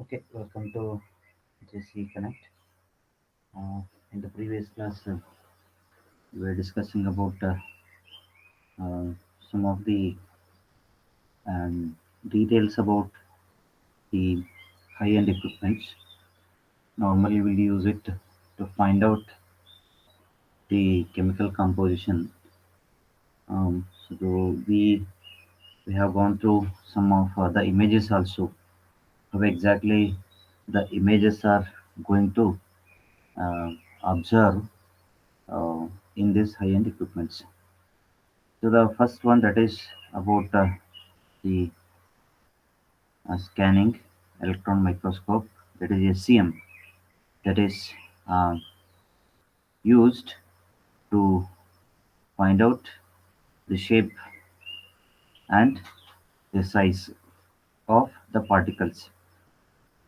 Okay, welcome to JC Connect. In the previous class, we were discussing about uh, some of the um, details about the high-end equipments. Normally, we'll use it to find out the chemical composition. So we have gone through some of the images also. How exactly the images are going to uh, observe uh, in these high-end equipments. So the first one, that is about the scanning electron microscope, that is SEM, that is uh, used to find out the shape and the size of the particles.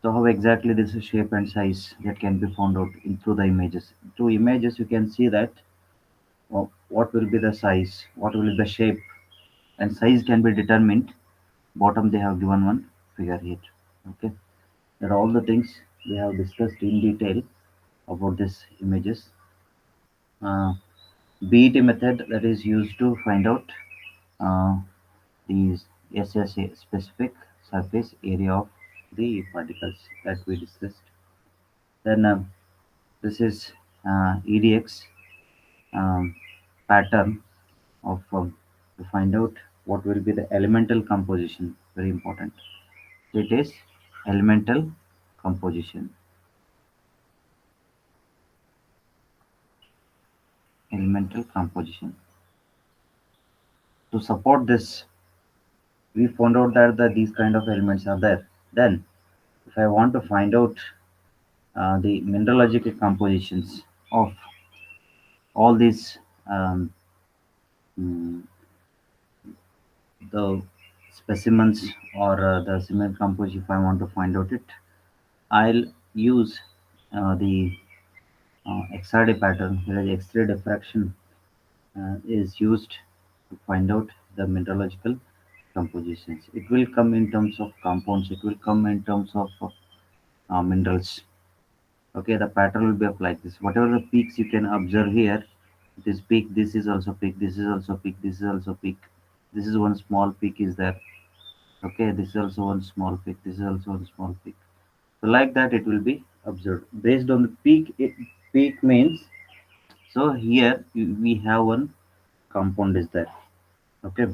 So how exactly this shape and size that can be found out through the images. Through images you can see that what will be the size, what will be the shape, and size can be determined. Bottom they have given one figure here. Okay, that are all the things we have discussed in detail about these images. Uh, BET method, that is used to find out uh, the SSA, specific surface area of the particles that we discussed. Then this is EDX um, pattern of to find out what will be the elemental composition. Very important. It is elemental composition. Elemental composition. To support this, we found out that these kind of elements are there. Then, if I want to find out the mineralogical compositions of all these mm, the specimens or the cement composition, if I want to find out it, I'll use the XRD pattern. Here is X-ray diffraction is used to find out the mineralogical compositions. It will come in terms of compounds. It will come in terms of minerals. Okay, the pattern will be up like this. Whatever the peaks you can observe here, it is peak. This is also peak. This is also peak. This is also peak. This is one small peak is there. Okay, this is also one small peak. This is also one small peak. So like that, it will be observed based on the peak. Peak means, so here we have one compound is there. Okay,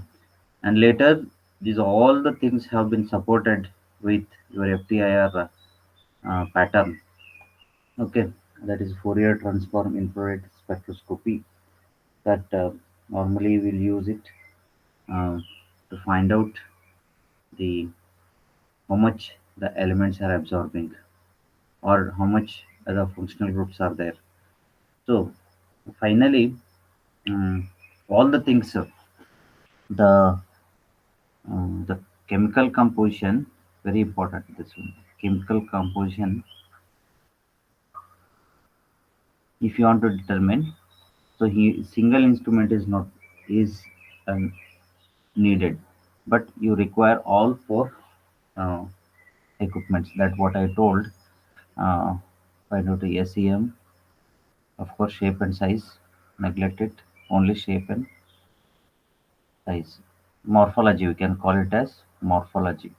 and later these all the things have been supported with your FTIR pattern. Okay, that is Fourier transform infrared spectroscopy that normally we'll use it uh, to find out the how much the elements are absorbing or how much the functional groups are there. So finally, um, all the things, the chemical composition, very important. This one, chemical composition. If you want to determine, so he single instrument is not is um, needed, but you require all four uh, equipments. That what I told. Find out the SEM, of course, shape and size. Neglect it. Only shape and size. Morphology, we can call it as morphology,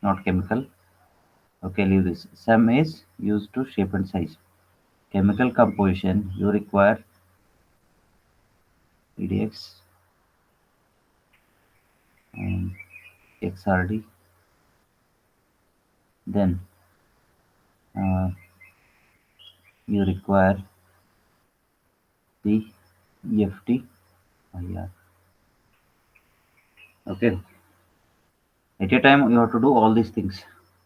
not chemical. Okay, leave this. SEM is used to shape and size. Chemical composition, you require EDX and XRD. Then uh, you require the EFT. Yeah. Okay. At a time, you have to do all these things.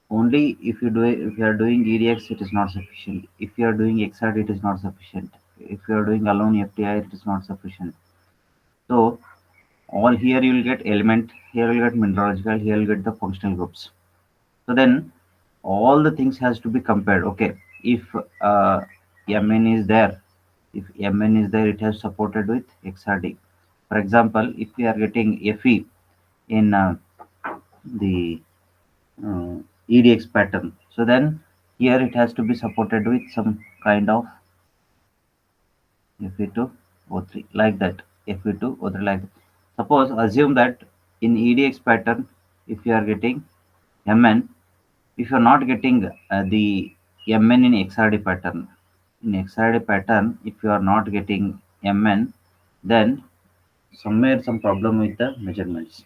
Only if you are doing EDX, it is not sufficient. If you are doing XRD, it is not sufficient. If you are doing alone FTI, it is not sufficient. So all here you will get element, here you will get mineralogical, here you will get the functional groups. So then all the things has to be compared. Okay, if Mn is there, if Mn is there, it has supported with XRD. For example, if we are getting Fe in the EDX pattern. So then here it has to be supported with some kind of Fe2 O3 like that. Fe2 O3 like that. Suppose assume that in EDX pattern, if you are getting Mn, if you are not getting the Mn in XRD pattern, if you are not getting Mn, then somewhere some problem with the measurements.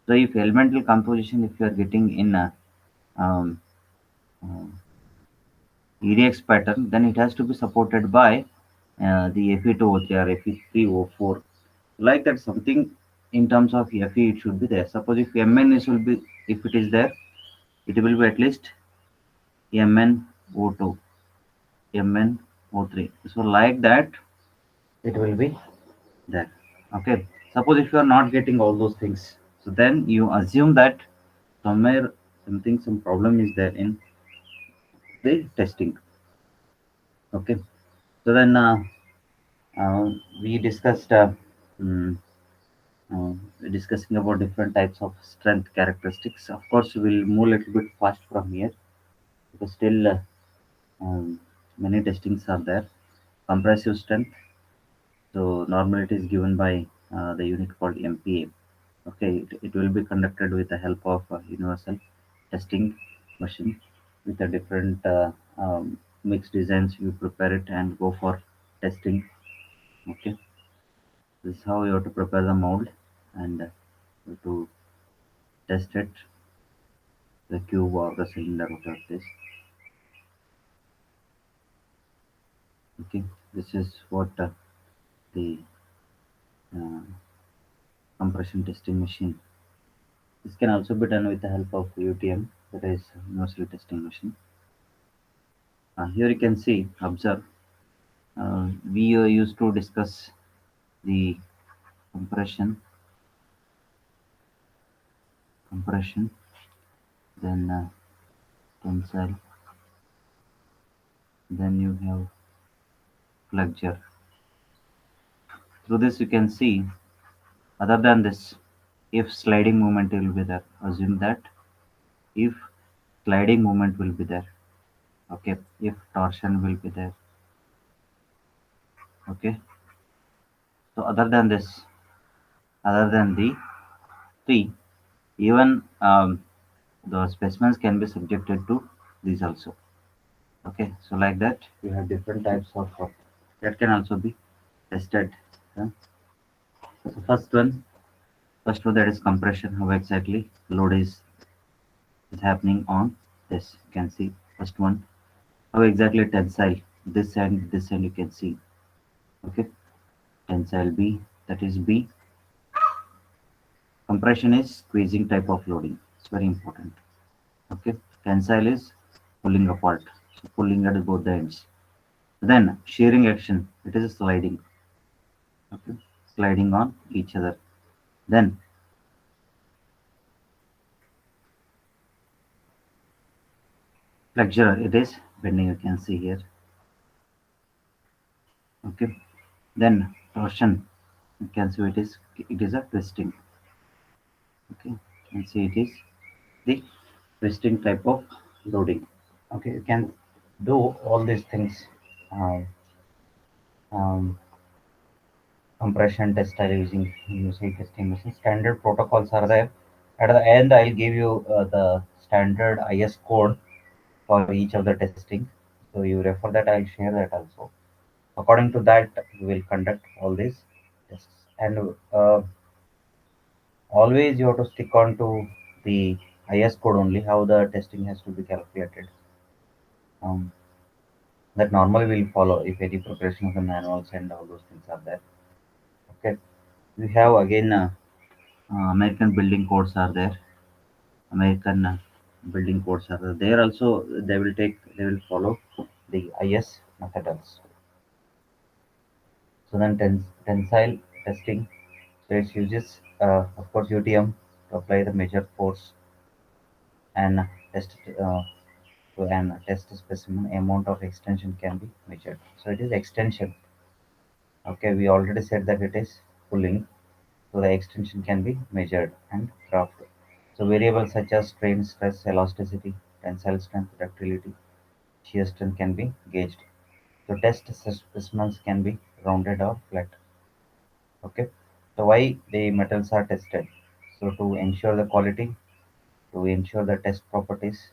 So if elemental composition, if you are getting in um, uh, EDX pattern, then it has to be supported by the Fe2O3 or Fe3O4. Like that, something in terms of Fe, it should be there. Suppose if Mn is will be, if it is there, it will be at least MnO2, MnO3. So like that, it will be there. Okay. Suppose if you are not getting all those things, so then you assume that somewhere something, some problem is there in the testing. Okay. So then we discussed mm, uh, discussing about different types of strength characteristics. Of course, we'll move a little bit fast from here because still many testings are there. Compressive strength. So normally it is given by the unit called MPa. Okay, it will be conducted with the help of universal testing machine with a different mixed designs. You prepare it and go for testing. Okay, this is how you have to prepare the mold and you have to test it, the cube or the cylinder, whatever it is. Okay, this is what the uh, compression testing machine. This can also be done with the help of UTM, that is universal testing machine. Here you can see, observe, we used to discuss the compression, compression, then tensile, then you have flexure. Through this you can see, other than this, if sliding moment will be there, assume that if sliding moment will be there, okay, if torsion will be there, okay. So other than this, other than the three, even the specimens can be subjected to these also. Okay, so like that you have different types of that can also be tested. uh. So first one that is compression. How exactly load is happening on this? You can see first one. How exactly tensile, this and you can see. Okay, tensile B, that is B. Compression is squeezing type of loading. It's very important. Okay, tensile is pulling apart, so pulling at both the ends. Then shearing action, it is sliding. Okay, sliding on each other. Then flexure, it is bending. You can see here. Okay, then torsion, you can see it is a twisting. Okay, you can see it is the twisting type of loading. Okay, you can do all these things. Um, um, Compression test are using testing machine. Standard protocols are there. At the end, I'll give you the standard IS code for each of the testing. So you refer that. I'll share that also. According to that, we will conduct all these tests. And always you have to stick on to the IS code only. How the testing has to be calculated. Um, that normally will follow if any preparation of the manuals and all those things are there. Okay. We have again American building codes are there. American building codes are there. There also they will follow the IS method also. So then tensile testing. So it uses of course UTM to apply the measure force and test to an test specimen. Amount of extension can be measured. So it is extension. Okay, we already said that it is pulling. So the extension can be measured and graphed. So variables such as strain, stress, elasticity, tensile strength, ductility, shear strength can be gauged. So test specimens can be rounded or flat. Okay. So why the metals are tested? So to ensure the quality, to ensure the test properties,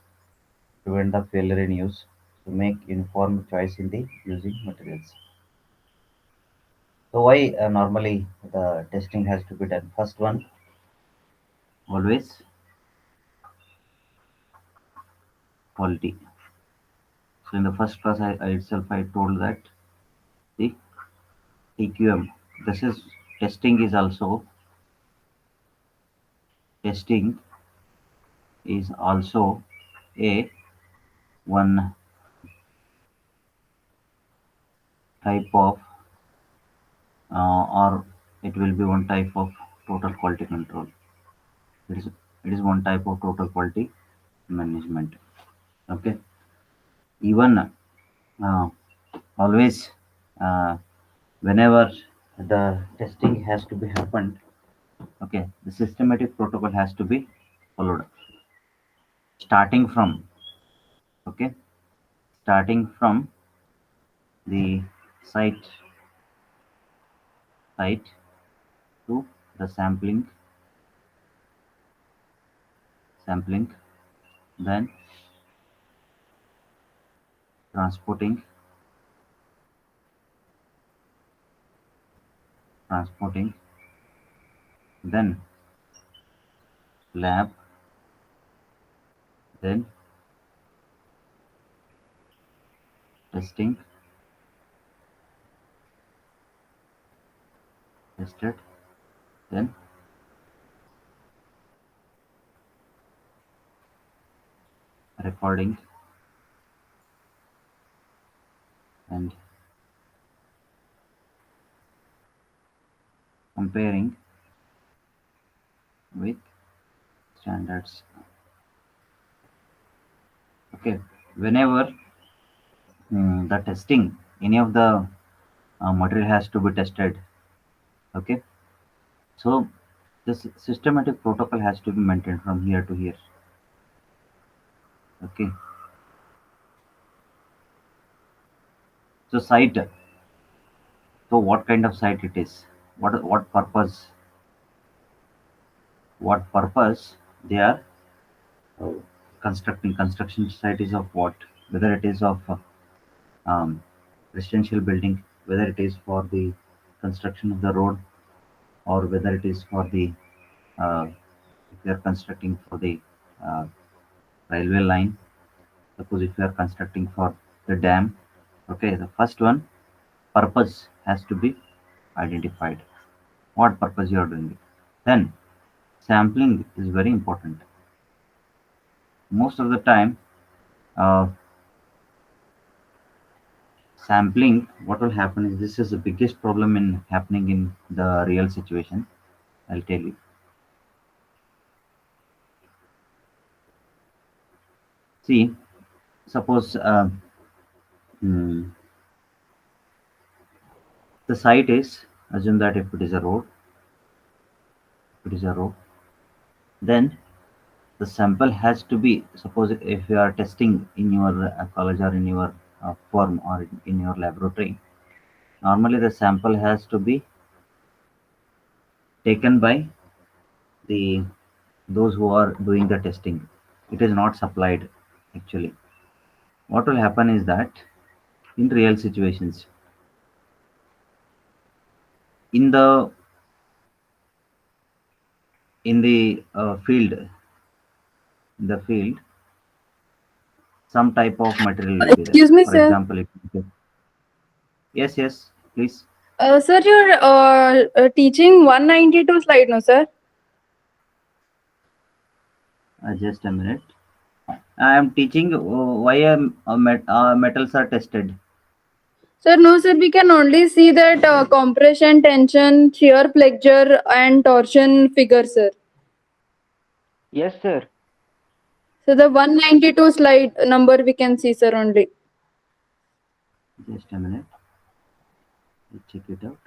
prevent the failure in use, to make informed choice in the using materials. So why normally the testing has to be done? First one, always quality. So in the first class, I itself I told that the TQM. This is testing is also testing is also a one type of or it will be one type of total quality control. It is one type of total quality management. Okay. Even uh, always uh, whenever the testing has to be happened, okay, the systematic protocol has to be followed. Starting from okay, starting from the site site to the sampling, then transporting transporting, then lab, then testing, tested, then recording and comparing with standards. Okay, whenever the testing, any of the material has to be tested. Okay, so this systematic protocol has to be maintained from here to here. Okay, so site. So what kind of site it is? What purpose? What purpose they are constructing? Construction site is of what? Whether it is of um, residential building, whether it is for the construction of the road, or whether it is for the if you are constructing for the uh, railway line. Suppose if you are constructing for the dam, okay, the first one purpose has to be identified. What purpose you are doing it. Then sampling is very important. Most of the time, uh, sampling. What will happen is this is the biggest problem in happening in the real situation. I'll tell you. See, suppose hmm, the site is assume that if it is a road, if it is a road, then the sample has to be suppose if you are testing in your college or in your firm or in your laboratory. Normally, the sample has to be taken by the those who are doing the testing. It is not supplied actually. What will happen is that in real situations, in the field, some type of material will be there. Excuse me, For sir. example, yes, yes, please, Sir, you're teaching 192 slide, no, sir? just a minute. I am teaching why metals are tested. Sir, no, sir. We can only see that compression, tension, shear, flexure, and torsion figure, sir. Yes, sir. So the 192 slide number we can see, sir, only. Just a minute. Let's check it out.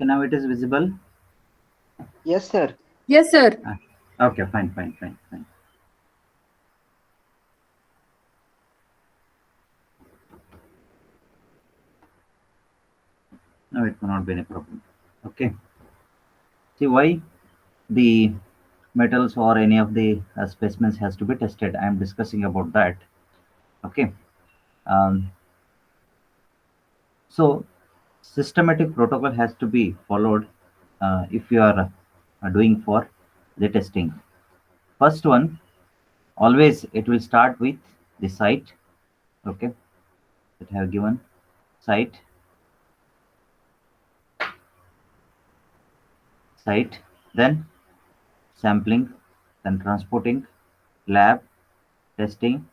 Okay, now it is visible. Yes, sir. Yes, sir. Okay, fine. No, it will not be any problem. Okay. See why the metals or any of the specimens has to be tested. I am discussing about that. Okay. Um, so systematic protocol has to be followed if you are doing for the testing. First one, always it will start with the site. Okay, that I have given site, then sampling, then transporting, lab, testing,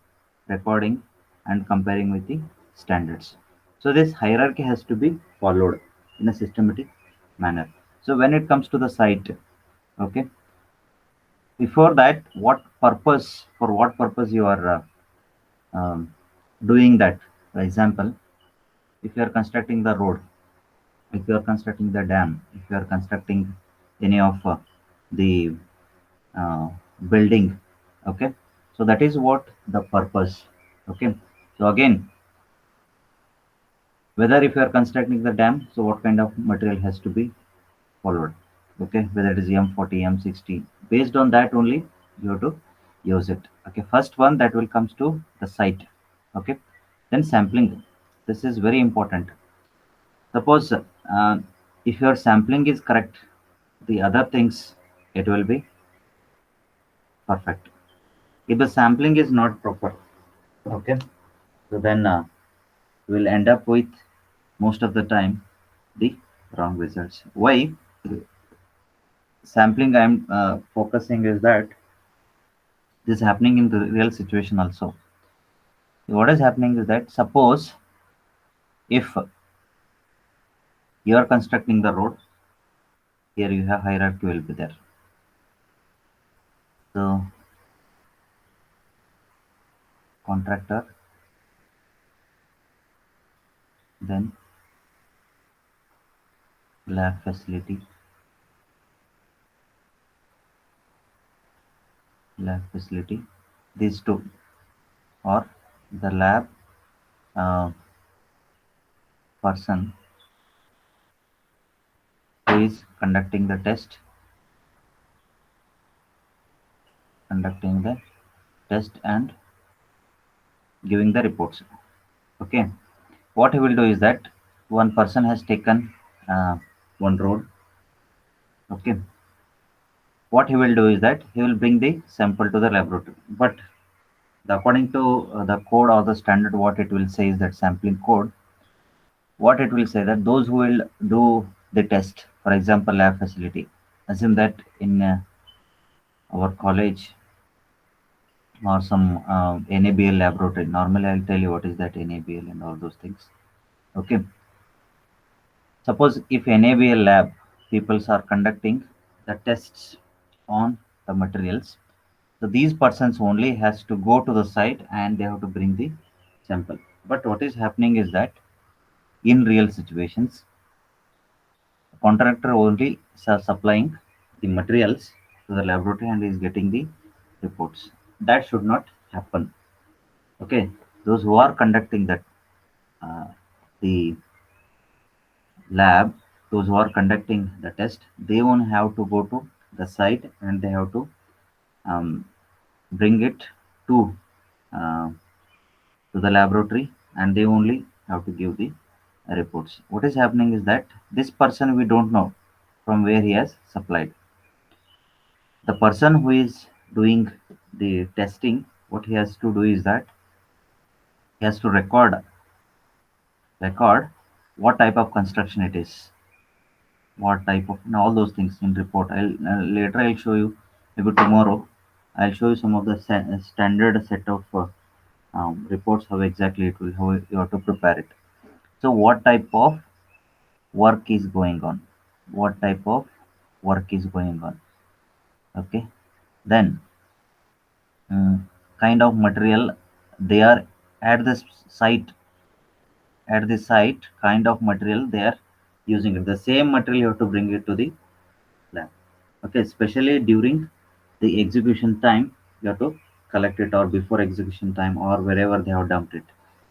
recording, and comparing with the standards. So this hierarchy has to be followed in a systematic manner. So when it comes to the site, okay, before that, for what purpose you are doing that? For example, if you are constructing the road, if you are constructing the dam, if you are constructing any of the uh, building, okay, so that is what the purpose. Okay, so again, whether if you are constructing the dam, so what kind of material has to be followed, okay, whether it is M40, M60, based on that only you have to use it. Okay, first one that will comes to the site. Okay, then sampling, this is very important. Suppose if your sampling is correct, the other things it will be perfect. If the sampling is not proper, okay, so then we'll end up with most of the time the wrong results. Why sampling I'm focusing is that this is happening in the real situation also. What is happening is that suppose if you are constructing the road, here you have hierarchy will be there. So contractor, then lab facility, these two, or the lab uh, person who is conducting the test and giving the reports. Okay, what he will do is that one person has taken one road. Okay, what he will do is that he will bring the sample to the laboratory, but according to the code or the standard, what it will say is that sampling code, what it will say that those who will do the test, for example lab facility, assume that in our college or some NABL laboratory. Normally I'll tell you what is that NABL and all those things. Okay, suppose if NABL lab peoples are conducting the tests on the materials, so these persons only has to go to the site and they have to bring the sample. But what is happening is that in real situations, the contractor only supplying the materials to the laboratory and is getting the reports. That should not happen. Okay, those who are conducting that uh, the lab, those who are conducting the test, they won't have to go to the site and they have to um, bring it to uh, to the laboratory and they only have to give the reports. What is happening is that this person we don't know from where he has supplied. The person who is doing the testing, what he has to do is that he has to record what type of construction it is, what type of and all those things in report. I'll later I'll show you, maybe tomorrow I'll show you some of the standard set of reports, how exactly it will, how you have to prepare it. So what type of work is going on, what type of work is going on. Okay, then kind of material they are at this site, kind of material they are using it. The same material you have to bring it to the lab. Okay, especially during the execution time, you have to collect it, or before execution time, or wherever they have dumped it.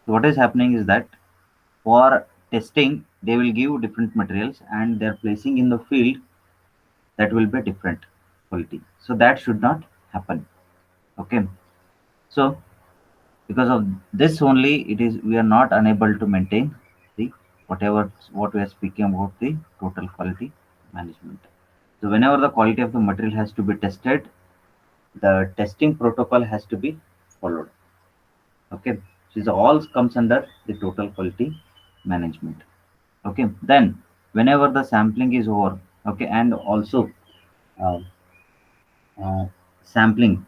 So what is happening is that for testing, they will give different materials and they're placing in the field that will be different quality. So that should not happen. Okay. So because of this only, it is we are not unable to maintain the whatever what we are speaking about, the total quality management. So whenever the quality of the material has to be tested, the testing protocol has to be followed. Okay, so this all comes under the total quality management. Okay, then whenever the sampling is over, okay, and also uh, uh, sampling.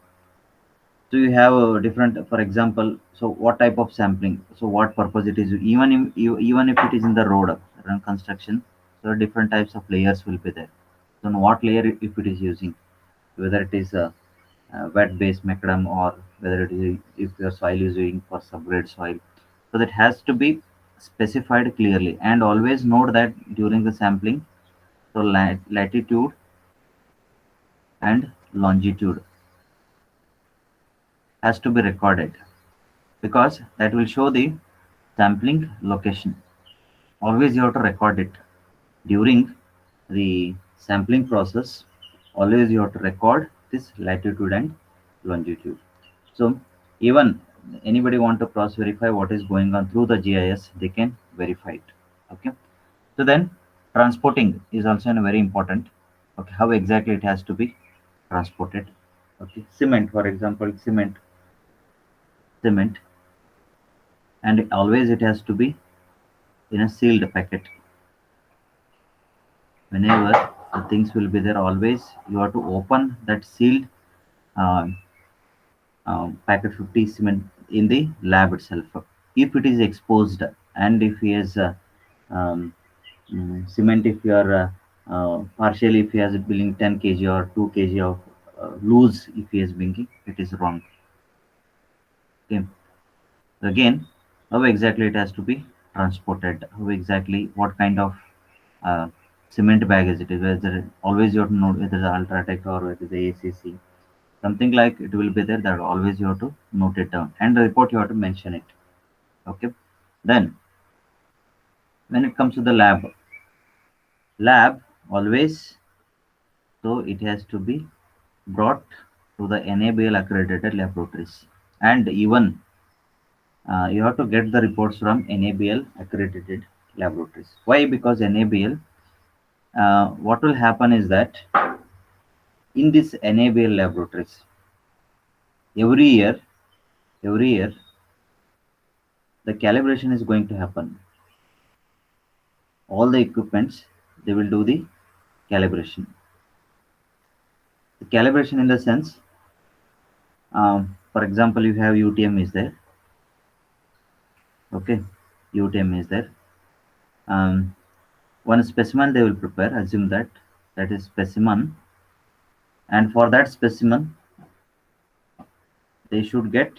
So you have a different, for example, so what type of sampling, so what purpose it is, even if it is in the road construction, so different types of layers will be there. So on what layer if it is using, whether it is a wet base macadam, or whether it is if your soil is using for subgrade soil, so that has to be specified clearly. And always note that during the sampling, so latitude and longitude has to be recorded, because that will show the sampling location. Always you have to record it during the sampling process. Always you have to record this latitude and longitude. So even anybody want to cross verify what is going on through the GIS, they can verify it. Okay. So then transporting is also very important. Okay, how exactly it has to be transported. Okay, cement, for example, cement, and always it has to be in a sealed packet. Whenever the things will be there, always you have to open that sealed uh, packet 50 cement in the lab itself. If it is exposed, and if he has cement, if you are partially, if he has billing 10 kg or 2 kg of loose, if he is bringing, it is wrong. Okay. Again, how exactly it has to be transported, how exactly what kind of uh, cement bag is it, whether always you have to know whether it's Ultratech or whether it's ACC, something like it will be there, that always you have to note it down, and the report you have to mention it. Okay. Then when it comes to the lab always, so it has to be brought to the NABL accredited laboratories, and even you have to get the reports from NABL accredited laboratories. Why? Because NABL, what will happen is that in this NABL laboratories, every year, every year, the calibration is going to happen. All the equipments, they will do the calibration. The calibration in the sense, for example, you have UTM is there. Okay, UTM is there. One specimen they will prepare, assume that that is specimen, and for that specimen they should get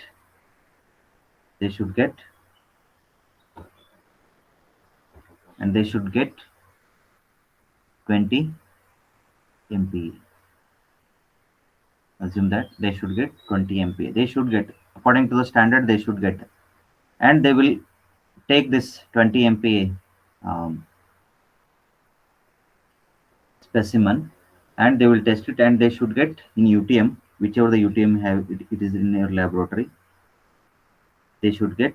they should get and they should get 20 MPa. Assume that they should get 20 MPa. They should get, according to the standard, they should get, and they will take this 20 MPa specimen, and they will test it, and they should get in UTM, whichever the UTM have it is in your laboratory, they should get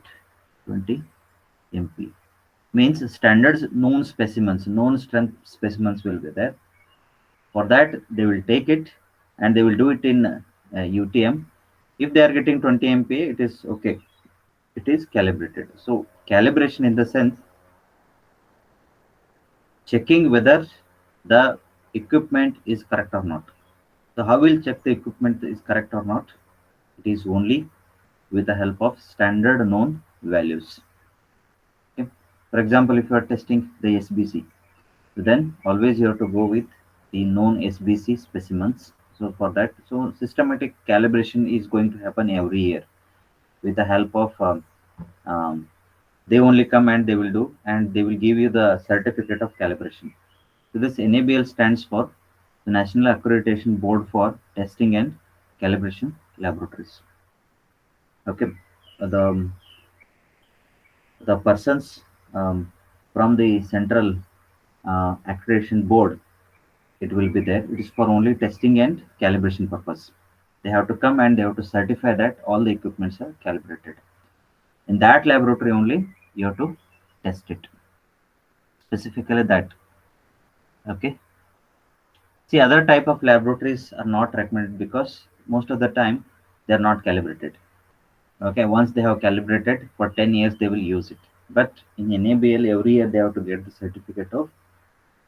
20 MPa. Means standards, known specimens, known strength specimens will be there. For that, they will take it and they will do it in UTM. If they are getting 20 MPa, it is okay. It is calibrated. So calibration in the sense, checking whether the equipment is correct or not. So how will check the equipment is correct or not? It is only with the help of standard known values. Okay. For example, if you are testing the SBC, then always you have to go with the known SBC specimens. So for that, so systematic calibration is going to happen every year with the help of um, They only come and they will do, and they will give you the certificate of calibration. So this NABL stands for the National Accreditation Board for Testing and Calibration Laboratories. Okay, the persons from the Central Accreditation Board, it will be there. It is for only testing and calibration purpose. They have to come and they have to certify that all the equipments are calibrated. In that laboratory only, you have to test it. Specifically that. Okay. See, other type of laboratories are not recommended because most of the time they are not calibrated. Okay, once they have calibrated for 10 years, they will use it. But in NABL, every year they have to get the certificate of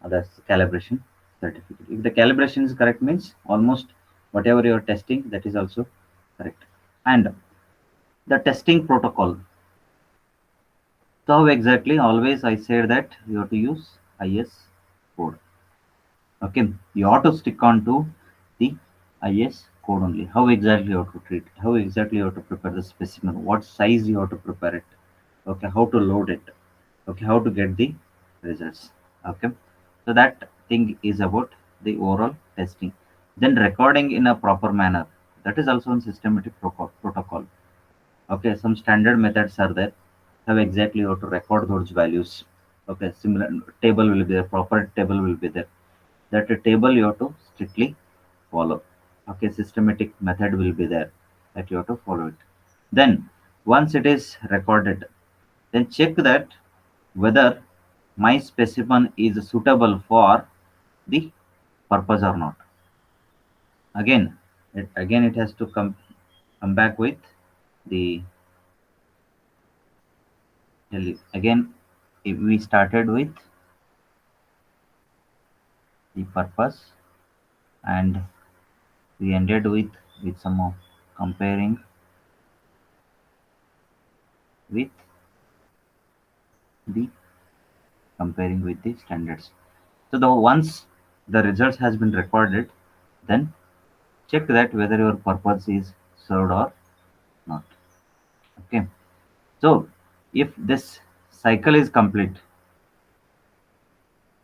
that's calibration certificate. If the calibration is correct, means almost whatever you are testing, that is also correct. And the testing protocol. So how exactly? Always I say that you have to use IS code. Okay, you ought to stick on to the IS code only. How exactly you have to treat? How exactly you have to prepare the specimen? What size you have to prepare it? Okay, how to load it? Okay, how to get the results? Okay, so that thing is about the overall testing. Then recording in a proper manner. That is also a systematic protocol. Okay, some standard methods are there. How exactly you have to record those values. Okay, similar table will be there. Proper table will be there. That table you have to strictly follow. Okay, systematic method will be there that you have to follow it. Then once it is recorded, then check that whether my specimen is suitable for the purpose or not. Again, it has to come back with the again. If we started with the purpose and we ended with some of comparing with the standards. So the once the results has been recorded, then check that whether your purpose is served or not. Okay. So if this cycle is complete,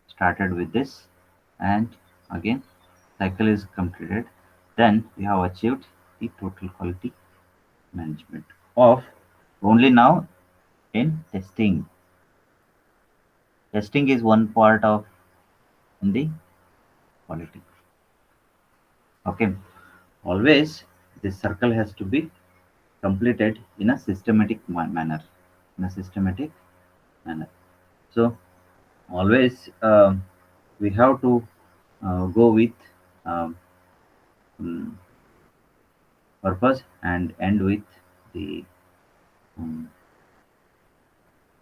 started with this, and again cycle is completed, then we have achieved the total quality management of only now in testing. Testing is one part of in the quality. Okay. Always this circle has to be completed in a systematic manner. In a systematic manner. So always we have to go with um, mm, purpose and end with the um,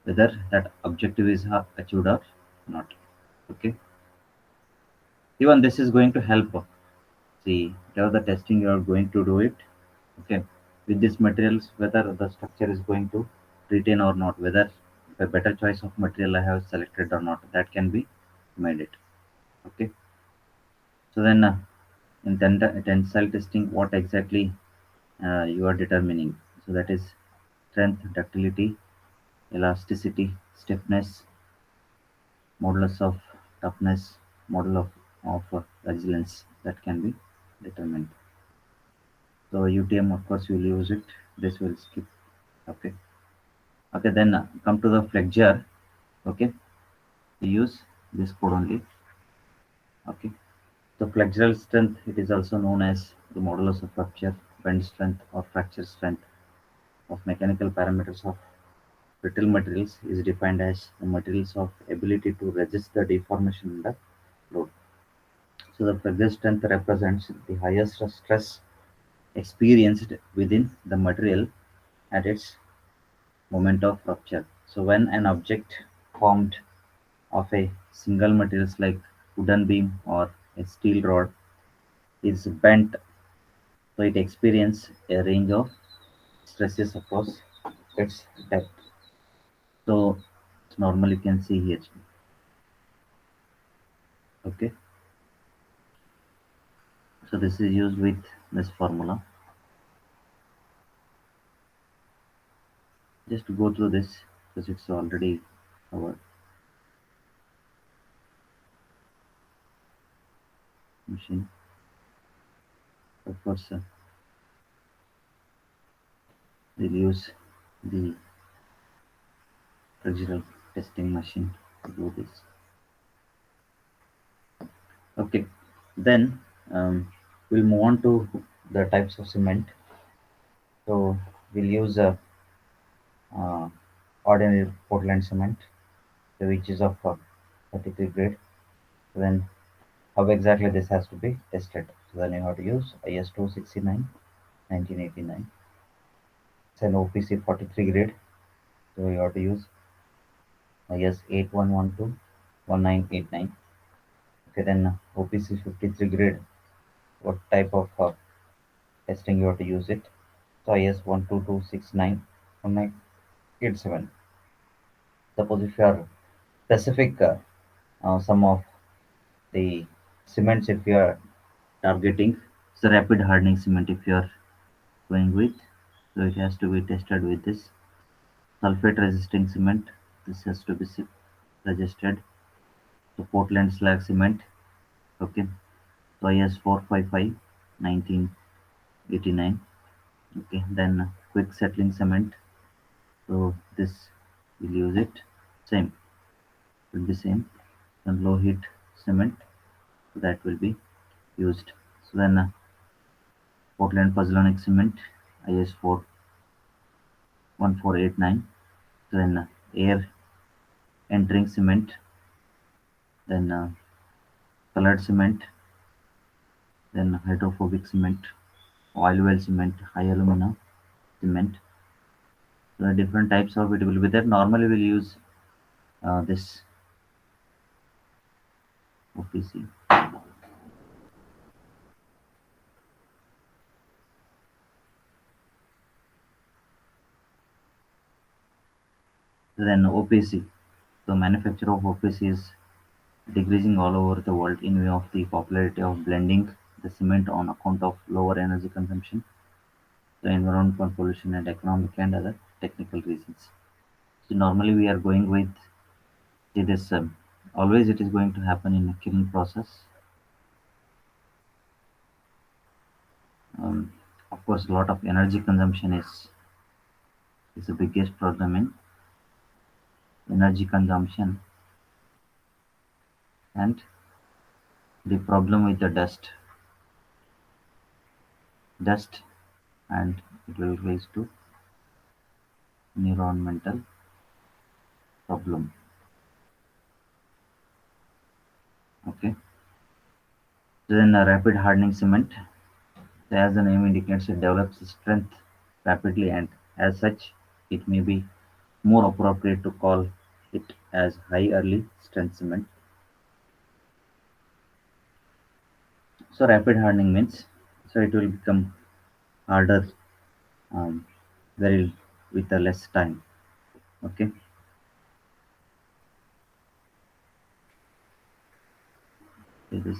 whether that objective is achieved or not. Okay. Even this is going to help. See, whatever the testing you are going to do it. Okay. With these materials, whether the structure is going to retain or not, whether the better choice of material I have selected or not, that can be made it. Okay. So then in tensile testing, what exactly you are determining? So that is strength, ductility, elasticity, stiffness, modulus of toughness, model of resilience that can be determined. So UTM, of course, you will use it. This will skip. Okay. Okay. Then come to the flexure. Okay. We use this code only. Okay. The flexural strength, it is also known as the modulus of rupture, bend strength, or fracture strength of mechanical parameters of brittle materials is defined as the materials of ability to resist the deformation under load. So the flexure strength represents the highest stress experienced within the material at its moment of rupture. So when an object formed of a single materials like wooden beam or a steel rod is bent, so it experiences a range of stresses across its depth. So normally you can see here. Okay. So this is used with this formula. Just to go through this. because it's already covered. Machine. Of course, we'll use the original testing machine to do this. Okay, then we'll move on to the types of cement. So we'll use a uh, ordinary Portland cement, which is of 33 grade. Then how exactly this has to be tested? So then you have to use IS 269 1989. It's an OPC 43 grade, so you have to use IS 8112 1989. Okay, then OPC 53 grade. What type of testing you have to use it? So IS 12269 1987. Suppose if you are specific some of the cements, if you are targeting, so rapid hardening cement if you are going with, so it has to be tested with this sulfate resisting cement. This has to be registered. So Portland slag cement. Okay, so IS 455 1989. Okay, then quick settling cement. So this will use it. Same, will be same. Then low heat cement, that will be used. So then Portland pozzolanic cement, IS 41489. Then air entering cement, then colored cement, then hydrophobic cement, oil well cement, high alumina cement. So the different types of it will be there. Normally we'll use this OPC. Then OPC. The manufacture of OPC is decreasing all over the world in view of the popularity of blending the cement on account of lower energy consumption, the environmental pollution, and economic and other technical reasons. So normally we are going with this. Always it is going to happen in a kiln process. Um, of course, a lot of energy consumption is the biggest problem in energy consumption, and the problem with the dust, and it will raise to environmental problem. Okay. Then rapid hardening cement. So as the name indicates, it develops strength rapidly, and as such, it may be more appropriate to call it as high early strength cement. So rapid hardening means, so it will become harder um, very with a less time. Okay. It is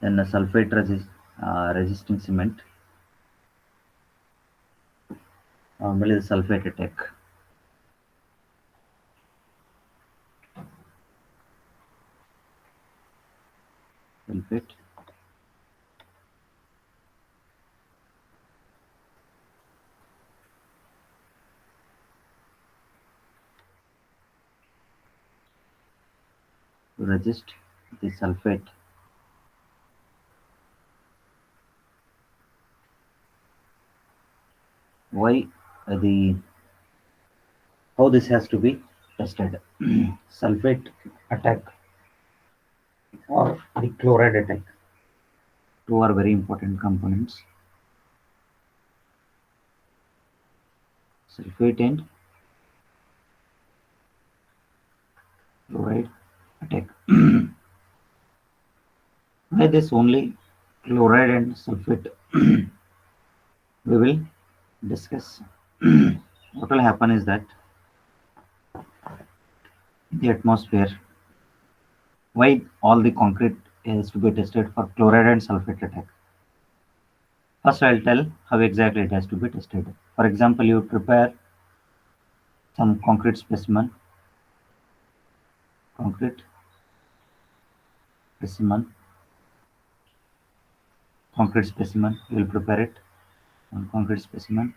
then the sulfate resisting cement. Normally the sulfate attack. Sulfate to resist the sulfate. Why the how this has to be tested? Sulfate attack or the chloride attack. Two are very important components. Sulfate and chloride attack. Why this only chloride and sulfate? We will discuss. What will happen is that in the atmosphere, why all the concrete is to be tested for chloride and sulfate attack. First, I'll tell how exactly it has to be tested. For example, you prepare some concrete specimen, concrete specimen, concrete specimen. You will prepare it on concrete specimen.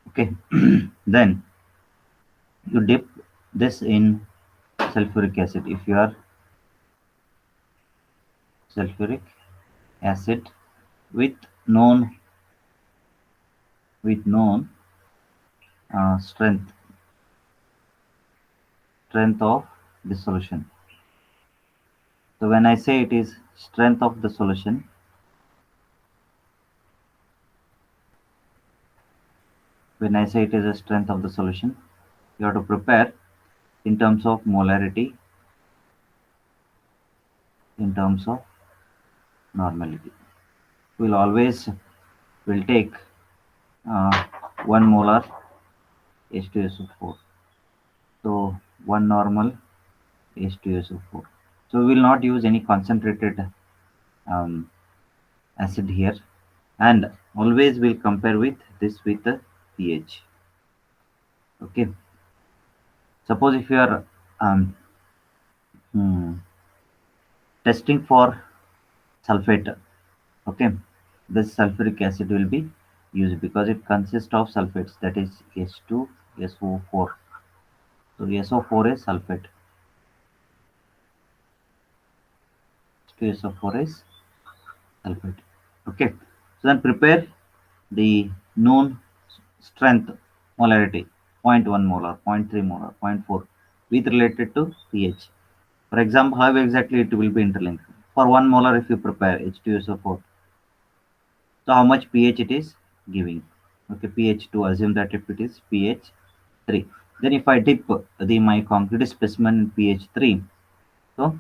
Okay, then you dip this in sulfuric acid. If you are sulfuric acid with known strength of the solution. So when I say it is strength of the solution, when I say it is a strength of the solution, you have to prepare in terms of molarity, in terms of normality. We'll always will take 1 molar H2SO4. So 1 normal H2SO4. So we will not use any concentrated um, acid here, and always we'll compare with this with the pH. Okay. Suppose if you are um, hmm, testing for sulfate, okay, this sulfuric acid will be used because it consists of sulfates, that is H2SO4. So SO4 is sulfate. H2SO4 is sulfate. Okay. So then prepare the known strength molarity, 0.1 molar, 0.3 molar, zero point 0.4 with related to pH. For example, how exactly it will be interlinked. For 1 molar, if you prepare H2SO4, so how much pH it is giving? Okay, pH 2. Assume that if it is pH 3. Then if I dip my concrete specimen in pH 3, so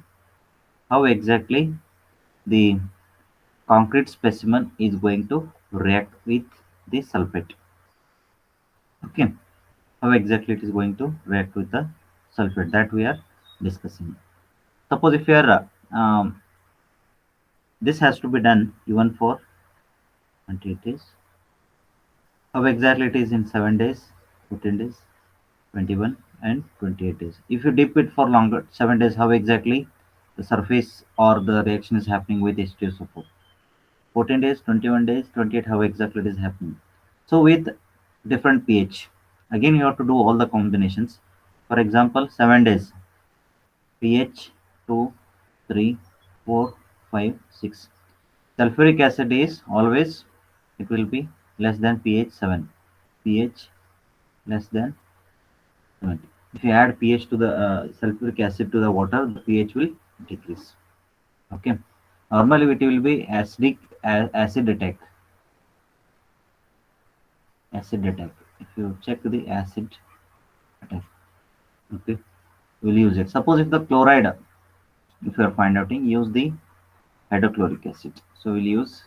how exactly the concrete specimen is going to react with the sulfate? Okay, how exactly it is going to react with the sulfate, that we are discussing. Suppose if you are this has to be done even for 20 days. How exactly it is in 7 days, 14 days, 21 and 28 days. If you dip it for longer, 7 days, how exactly the surface or the reaction is happening with H2SO4? 14 days, 21 days, 28, how exactly it is happening? So with different pH, again you have to do all the combinations. For example, 7 days, pH 2, 3, 4, 5, 6. Sulfuric acid is always, it will be less than pH 7. pH less than 7. If you add pH to the sulfuric acid to the water, the pH will decrease. Okay. Normally it will be acidic, acid attack. Acid attack. If you check the acid attack, okay, we'll use it. Suppose if the chloride, if you are find outing, use the hydrochloric acid. So we'll use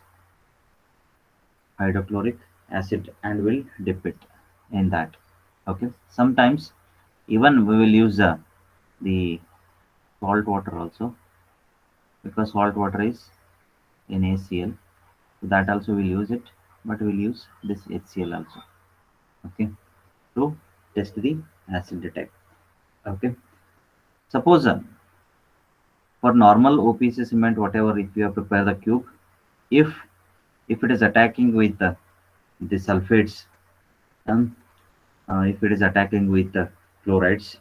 hydrochloric acid and we'll dip it in that. Okay. Sometimes even we will use the salt water also, because salt water is NaCl. So that also we'll use it, but we'll use this HCl also. Okay, to test the acid detect. Okay, suppose for normal OPC cement, whatever, if you have prepare the cube, if it is attacking with the sulfates, um, if it is attacking with the chlorides,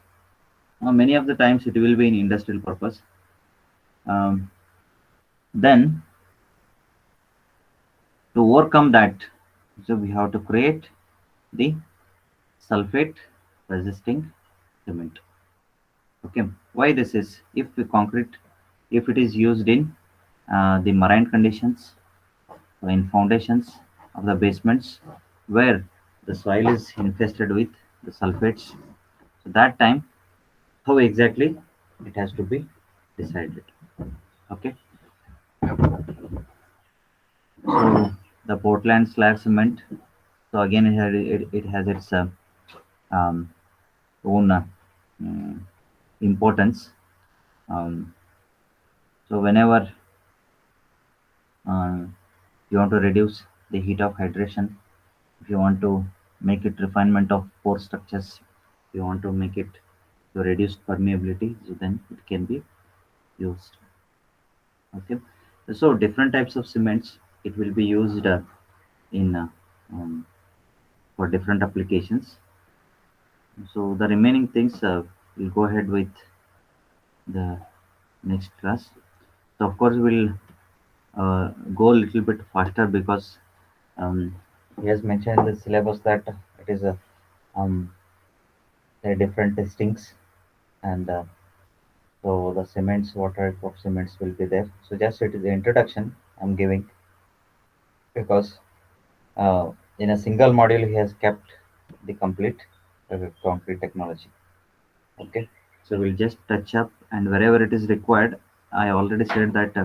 many of the times it will be in industrial purpose. Then to overcome that, so we have to create the sulfate resisting cement. Okay, why this is? If the concrete, if it is used in the marine conditions, in foundations of the basements where the soil is infested with the sulfates, so that time how exactly it has to be decided. Okay, so the Portland slag cement, so again it has its um, own importance. Um, so whenever you want to reduce the heat of hydration, if you want to make it refinement of pore structures, If you want to make it to reduce permeability, so then it can be used. Okay, so different types of cements it will be used in um, for different applications. So the remaining things we'll go ahead with the next class. So of course we'll go a little bit faster because um, he has mentioned in the syllabus that it is a there are different testings, and so the cements, what type of cements will be there. So just it is the introduction I'm giving because in a single module he has kept the complete concrete technology. Okay, so we'll just touch up, and wherever it is required, I already said that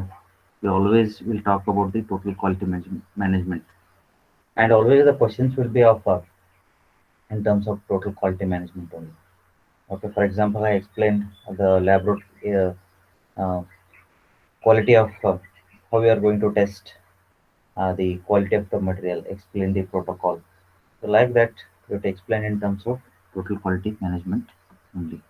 we always will talk about the total quality management, and always the questions will be of in terms of total quality management only. Okay, for example, I explained the laboratory quality of how we are going to test the quality of the material, explain the protocol. So like that, we have to explain in terms of total quality management only.